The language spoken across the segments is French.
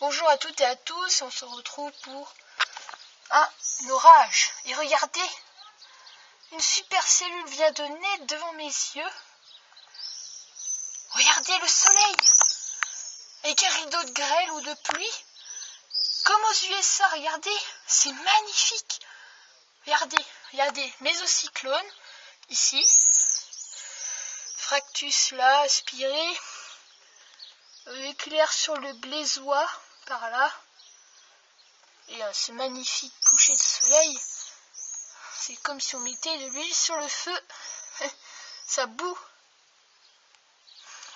Bonjour à toutes et à tous, on se retrouve pour un orage. Et regardez, une super cellule vient de naître devant mes yeux. Regardez le soleil, avec un rideau de grêle ou de pluie. Comme aux USA, regardez, c'est magnifique. Regardez, mésocyclone, ici. Fractus là, aspiré. Éclair sur le Blésois, par là. Et ce magnifique coucher de soleil. C'est comme si on mettait de l'huile sur le feu. Ça bout.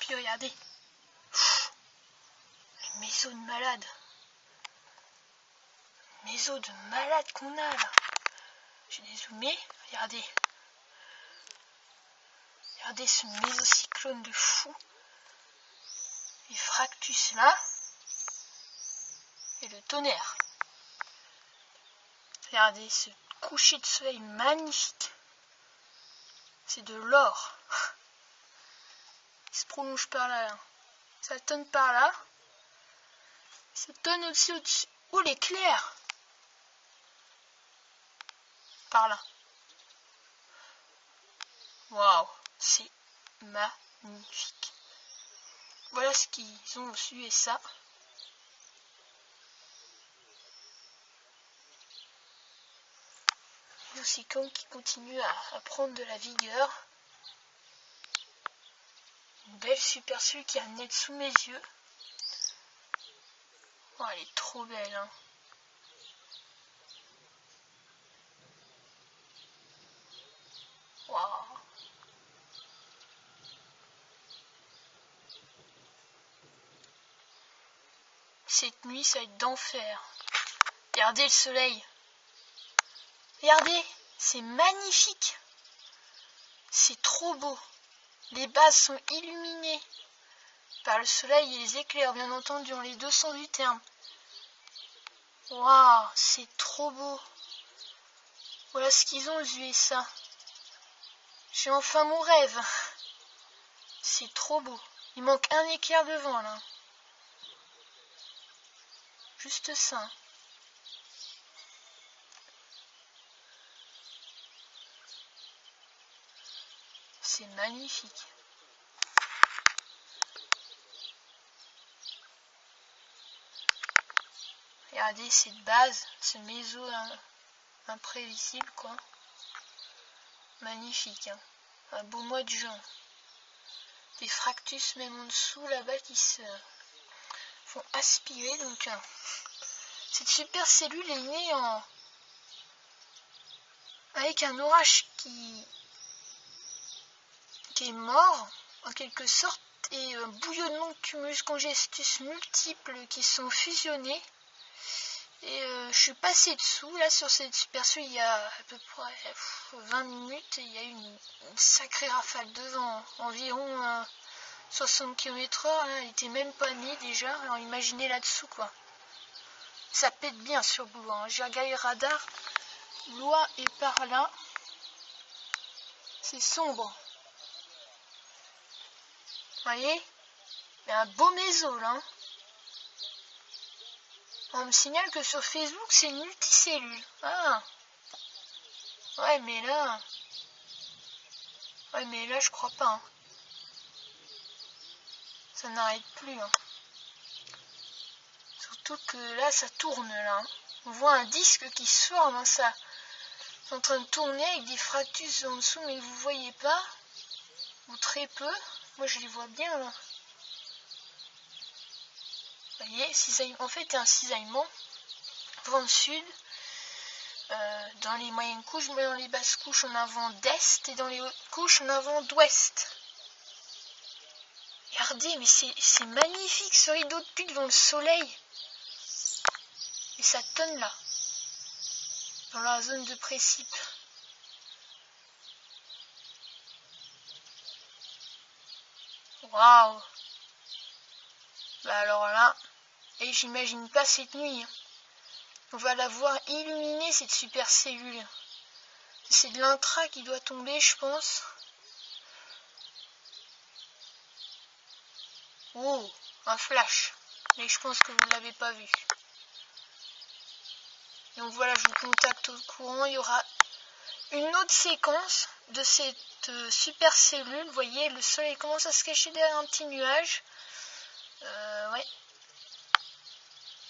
Puis regardez. Les mésos de malades. Mésos de malades qu'on a là. J'ai dézoomé. Regardez. Regardez ce mésocyclone de fou. Les fractus là. Et le tonnerre. Regardez ce coucher de soleil magnifique. C'est de l'or. Il se prolonge par là. Ça tonne par là. Ça tonne aussi au-dessus. Oh, l'éclair! Par là. Waouh, c'est magnifique. Voilà ce qu'ils ont aux USA. Le cyclone qui continue à prendre de la vigueur. Une belle super cellule qui a naît sous mes yeux. Oh, elle est trop belle, hein. Waouh. Cette nuit, ça va être d'enfer. Regardez le soleil. Regardez, c'est magnifique. C'est trop beau. Les bases sont illuminées par le soleil et les éclairs, bien entendu, dans les deux sens du terme. Waouh, c'est trop beau. Voilà ce qu'ils ont aux USA. J'ai enfin mon rêve. C'est trop beau. Il manque un éclair devant, là. Juste ça. C'est magnifique. Regardez cette base, ce méso imprévisible, quoi. Magnifique, hein. Un beau mois de juin. Des fractus même en dessous, là-bas, qui se font aspirer, donc... Cette super cellule est née avec un orage qui est mort, en quelque sorte, et un bouillonnement de cumulus congestus multiples qui sont fusionnés. Et je suis passée dessous, là, sur cette super cellule, il y a à peu près 20 minutes, et il y a eu une sacrée rafale de vent, environ 60 km/h, là, elle était même pas née déjà, alors imaginez là-dessous, quoi. Ça pète bien sur Blois, hein. J'ai regardé le radar, Blois est par là, c'est sombre. Vous voyez, il y a un beau méso là. Hein. On me signale que sur Facebook c'est une multicellule. Ah. Ouais mais là je crois pas. Hein. Ça n'arrête plus. Hein. Surtout que là ça tourne là. Hein. On voit un disque qui se forme. Hein, ça. C'est en train de tourner avec des fractus en dessous mais vous voyez pas. Ou très peu. Moi je les vois bien là. Vous voyez, en fait, il y a un cisaillement vent-sud dans les moyennes couches, mais dans les basses couches, on a un vent d'est, et dans les hautes couches, on a un vent d'ouest. Regardez, mais c'est magnifique, ce rideau de pluie devant le soleil. Et ça tonne là, dans la zone de précipe. Waouh! Bah alors là, et j'imagine pas cette nuit. Hein. On va la voir illuminer cette super cellule. C'est de l'intra qui doit tomber, je pense. Oh, un flash. mais je pense que vous ne l'avez pas vu. Donc voilà, je vous contacte au courant. Il y aura une autre séquence de cette super cellule. Vous voyez, le soleil commence à se cacher derrière un petit nuage. Ouais.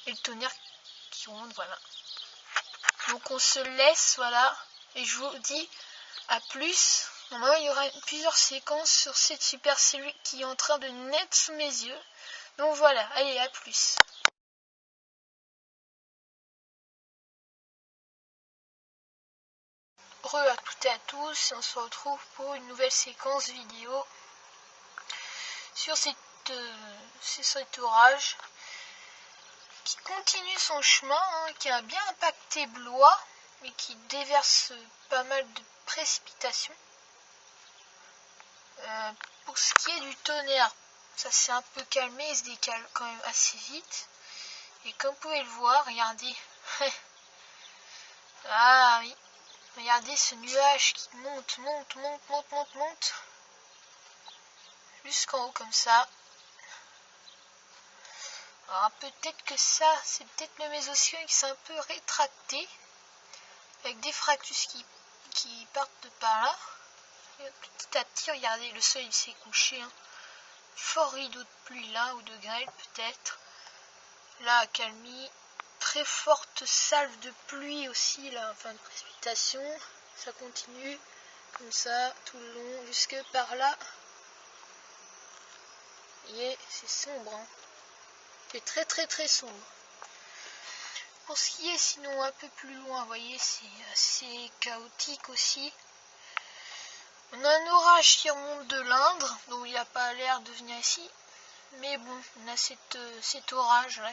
Et le tonnerre qui monte, voilà. Donc on se laisse, voilà. Et je vous dis à plus. Normalement, il y aura plusieurs séquences sur cette super cellule qui est en train de naître sous mes yeux. Donc voilà, allez, à plus. Re à toutes et à tous, et on se retrouve pour une nouvelle séquence vidéo sur cet orage qui continue son chemin, hein, qui a bien impacté Blois, mais qui déverse pas mal de précipitations. Pour ce qui est du tonnerre, ça s'est un peu calmé, il se décale quand même assez vite. Et comme vous pouvez le voir, regardez. Ah oui, regardez ce nuage qui monte jusqu'en haut comme ça. Alors peut-être que ça, c'est peut-être le mésocyon qui s'est un peu rétracté, avec des fractus qui partent de par là. Et petit à petit, regardez, le soleil s'est couché. Hein. Fort rideau de pluie là, ou de grêle peut-être. Là, accalmie. Très forte salve de pluie aussi, là, enfin de précipitation. Ça continue comme ça, tout le long, jusque par là. Et c'est sombre, hein. C'est très sombre. Pour ce qui est sinon un peu plus loin, vous voyez, c'est assez chaotique aussi. On a un orage qui remonte de l'Indre, donc il n'y a pas l'air de venir ici. Mais bon, on a cet orage là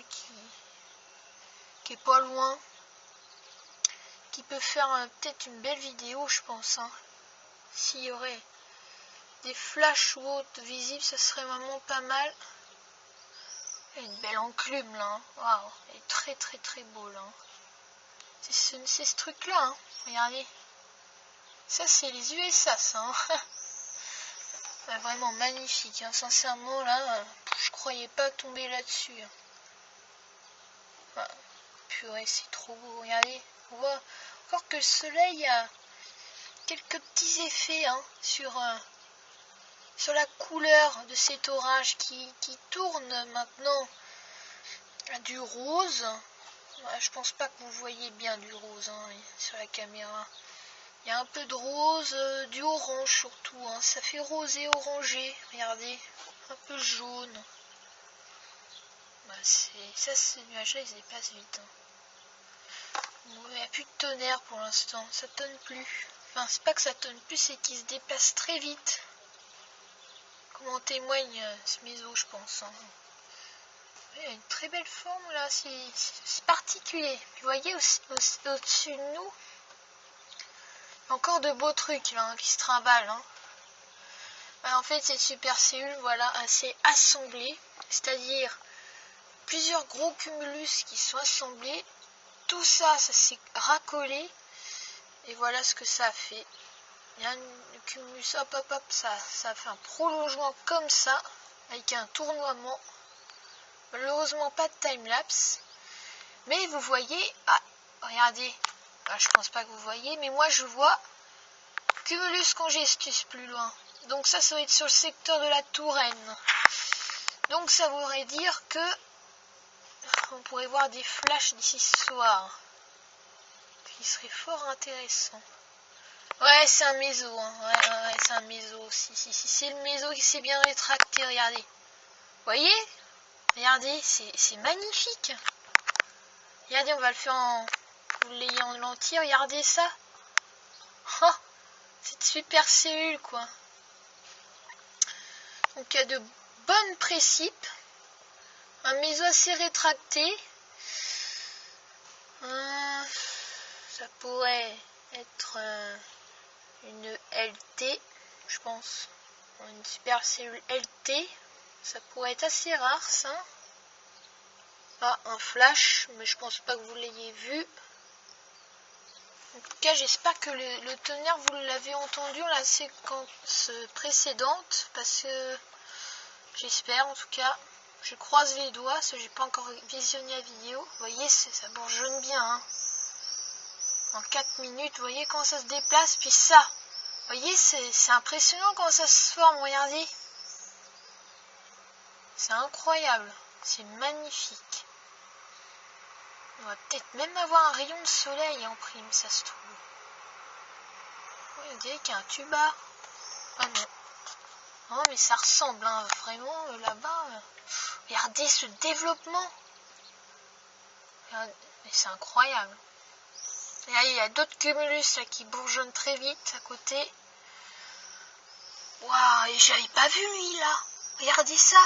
qui est pas loin, qui peut faire peut-être une belle vidéo, je pense. Hein. S'il y aurait des flashs ou autres visibles, ce serait vraiment pas mal. Il y a une belle enclume là. Hein. Waouh, elle est très beau là. Hein. C'est ce truc là, hein. Regardez. Ça c'est les USA ça. Hein. Vraiment magnifique. Hein. Sincèrement là, je croyais pas tomber là-dessus. Hein. Ah, purée, c'est trop beau. Regardez. On voit encore que le soleil a quelques petits effets hein, sur la couleur de cet orage qui tourne maintenant à du rose. Je pense pas que vous voyez bien du rose hein, sur la caméra. Il y a un peu de rose, du orange surtout. Hein. Ça fait rosé, orangé. Regardez, un peu jaune. Bah, ces nuages-là, ils se déplacent vite. Hein. Bon, il n'y a plus de tonnerre pour l'instant. Ça tonne plus. Enfin, c'est pas que ça tonne plus, c'est qu'il se déplace très vite. Comme en témoigne ce méso, je pense. Hein. Il y a une très belle forme là, c'est particulier. Puis, vous voyez au-dessus de nous, encore de beaux trucs là, hein, qui se trimballent. Hein. En fait, cette super cellule, voilà, assez assemblée, c'est-à-dire plusieurs gros cumulus qui sont assemblés. Tout ça, ça s'est racolé. Et voilà ce que ça a fait. Il y a un cumulus, hop, ça a fait un prolongement comme ça, avec un tournoiement. Malheureusement, pas de time-lapse. Mais vous voyez, regardez, je pense pas que vous voyez, mais moi je vois Cumulus congestus plus loin. Donc ça va être sur le secteur de la Touraine. Donc ça voudrait dire que on pourrait voir des flashs d'ici ce soir. Qui serait fort intéressant. Ouais, c'est un méso. Hein. Ouais, c'est un méso. Si, c'est le méso qui s'est bien rétracté, regardez. Vous voyez? Regardez, c'est magnifique. Regardez, on va le faire en... Vous l'ayez en entier, regardez ça. Oh, cette super cellule, quoi. Donc, il y a de bonnes précipes. Un méso assez rétracté. Ça pourrait être une LT, je pense. Une super cellule LT. Ça pourrait être assez rare, ça. Un flash, mais je pense pas que vous l'ayez vu. En tout cas, j'espère que le tonnerre, vous l'avez entendu dans la séquence précédente, parce que j'espère en tout cas. Je croise les doigts, parce que j'ai pas encore visionné la vidéo. Vous voyez, ça bourgeonne bien. Hein. En 4 minutes, vous voyez comment ça se déplace. Puis ça, vous voyez, c'est impressionnant comment ça se forme, regardez. C'est incroyable, c'est magnifique. On va peut-être même avoir un rayon de soleil en prime, ça se trouve. Oui, on dirait qu'il y a un tuba. Ah non. Oh, mais ça ressemble, hein, vraiment, là-bas. Regardez ce développement. Regardez, mais c'est incroyable. Et là, il y a d'autres cumulus là, qui bourgeonnent très vite à côté. Waouh, et j'avais pas vu lui, là. Regardez ça.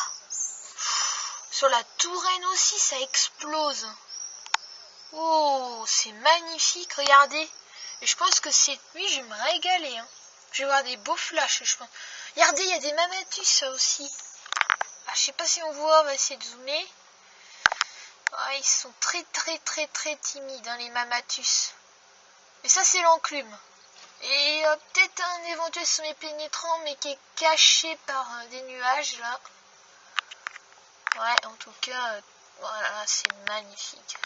Sur la touraine aussi, ça explose. Oh, c'est magnifique, regardez. Et je pense que cette nuit, je vais me régaler. Hein. Je vais voir des beaux flashs, je pense. Regardez, il y a des mamatus, ça aussi. Ah, je sais pas si on voit, on va essayer de zoomer. Ah, ils sont très timides, hein, les mamatus. Mais ça, c'est l'enclume. Et peut-être un éventuel sommet pénétrant, mais qui est caché par des nuages, là. Ouais, en tout cas, voilà, c'est magnifique.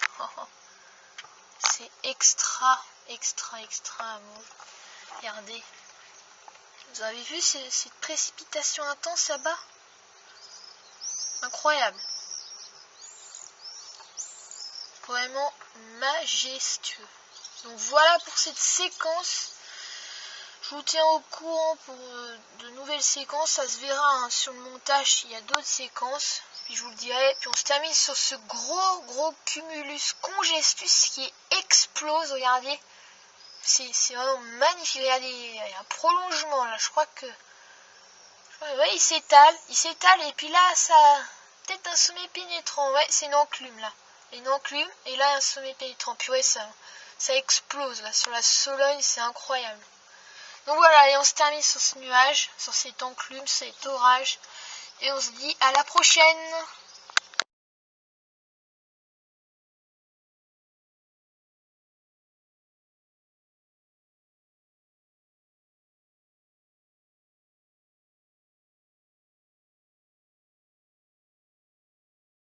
C'est extra. Regardez. Vous avez vu cette précipitation intense là-bas? Incroyable. Vraiment majestueux. Donc voilà pour cette séquence. Je vous tiens au courant pour de nouvelles séquences. Ça se verra hein, sur le montage s'il y a d'autres séquences. Puis je vous le dirai. Puis on se termine sur ce gros cumulus congestus qui explose. Regardez. C'est vraiment magnifique. Regardez, il y a un prolongement là. Je crois que... Ouais, il s'étale. Et puis là, ça... Peut-être un sommet pénétrant. Ouais, c'est une enclume là. Une enclume. Et là, un sommet pénétrant. Puis ouais, ça explose là. Sur la Sologne, c'est incroyable. Donc voilà, et on se termine sur ce nuage, sur cette enclume, cet orage. Et on se dit à la prochaine!